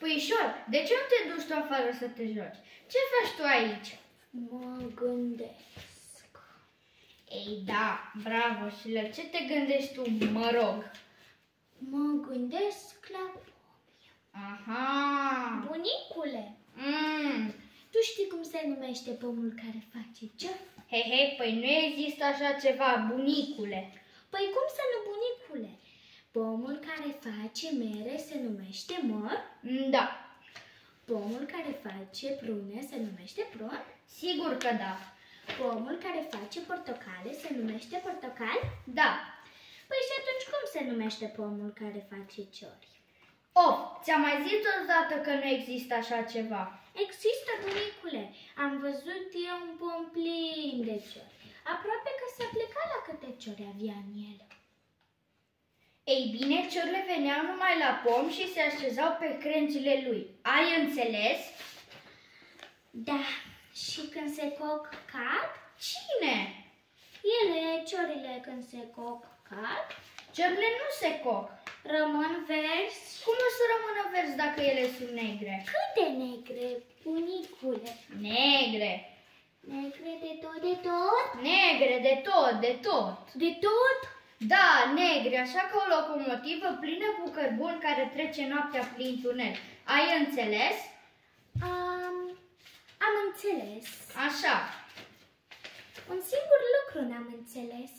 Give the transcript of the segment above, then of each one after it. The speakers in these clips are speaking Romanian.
Puișor, de ce nu te duci tu afară să te joci? Ce faci tu aici? Mă gândesc. Ei, da, bravo. Și la ce te gândești tu, mă rog? Mă gândesc la pomi. Aha. Bunicule, Mm. tu știi cum se numește pomul care face ciori? Hei, păi nu există așa ceva, bunicule. Păi cum să nu, bunicule? Pomul care face mere se numește măr. Da, Pomul care face prune se numește prun. sigur că da. Pomul care face portocale se numește portocal. Da. Păi și atunci cum se numește pomul care face ciori? Of, ți-am mai zis odată că nu există așa ceva. Există, bunicule. Am văzut eu un pom plin de ciori. Aproape că s-a plecat la câte ciori avea în el. Ei bine, ciorile veneau numai la pom și se așezau pe crengile lui. Ai înțeles? Da, și când se coc cad? Cine? Ele, ciorile, când se coc cad, Ciorile nu se coc. rămân verzi. Cum o să rămână verzi dacă ele sunt negre? Cât de negre, bunicule? Negre. Negre de tot, de tot? Negre, de tot, de tot. De tot? Da, negre, așa ca o locomotivă plină cu cărbun care trece noaptea prin tunel. Ai înțeles? Am înțeles. Așa. Un singur lucru n-am înțeles.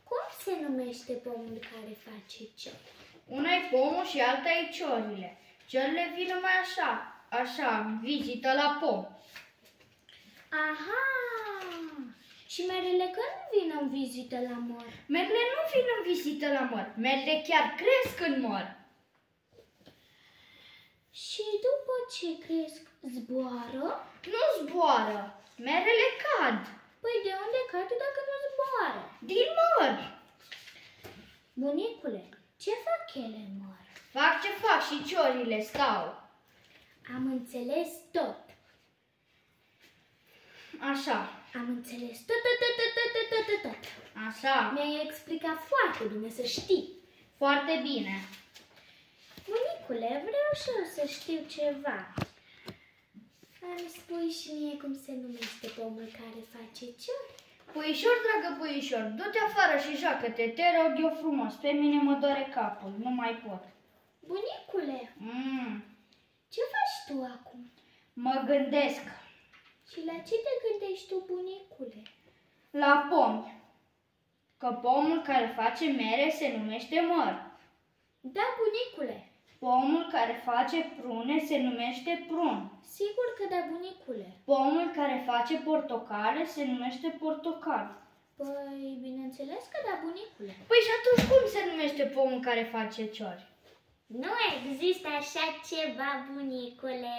Cum se numește pomul care face ciori? Una-i pomul și alta-i ciorile. Ciorile vin numai așa, în vizită la pom. Aha! Și merele când vin în vizită la măr? Merele nu vin în vizită la măr. Merele chiar cresc în măr. Și după ce cresc, zboară? Nu zboară. Merele cad. Păi de unde cad dacă nu zboară? Din măr. Bunicule, ce fac ele în măr? Fac ce fac și ciorile stau. Am înțeles tot. Așa. Am înțeles tot. Așa. Mi-ai explicat foarte bine, să știi. Foarte bine. Bunicule, vreau și eu să știu ceva. Îmi spui și mie cum se numește pomul care face ciori? Puișor, dragă puișor, du-te afară și joacă-te, te rog eu frumos. Pe mine mă doare capul, nu mai pot. Bunicule, ce faci tu acum? Mă gândesc. Și la ce te gândești tu, bunicule? La pomi. Că pomul care face mere se numește măr. Da, bunicule. Pomul care face prune se numește prun. Sigur că da, bunicule. Pomul care face portocale se numește portocal. Păi, bineînțeles că da, bunicule. Păi și atunci cum se numește pomul care face ciori? Nu există așa ceva, bunicule.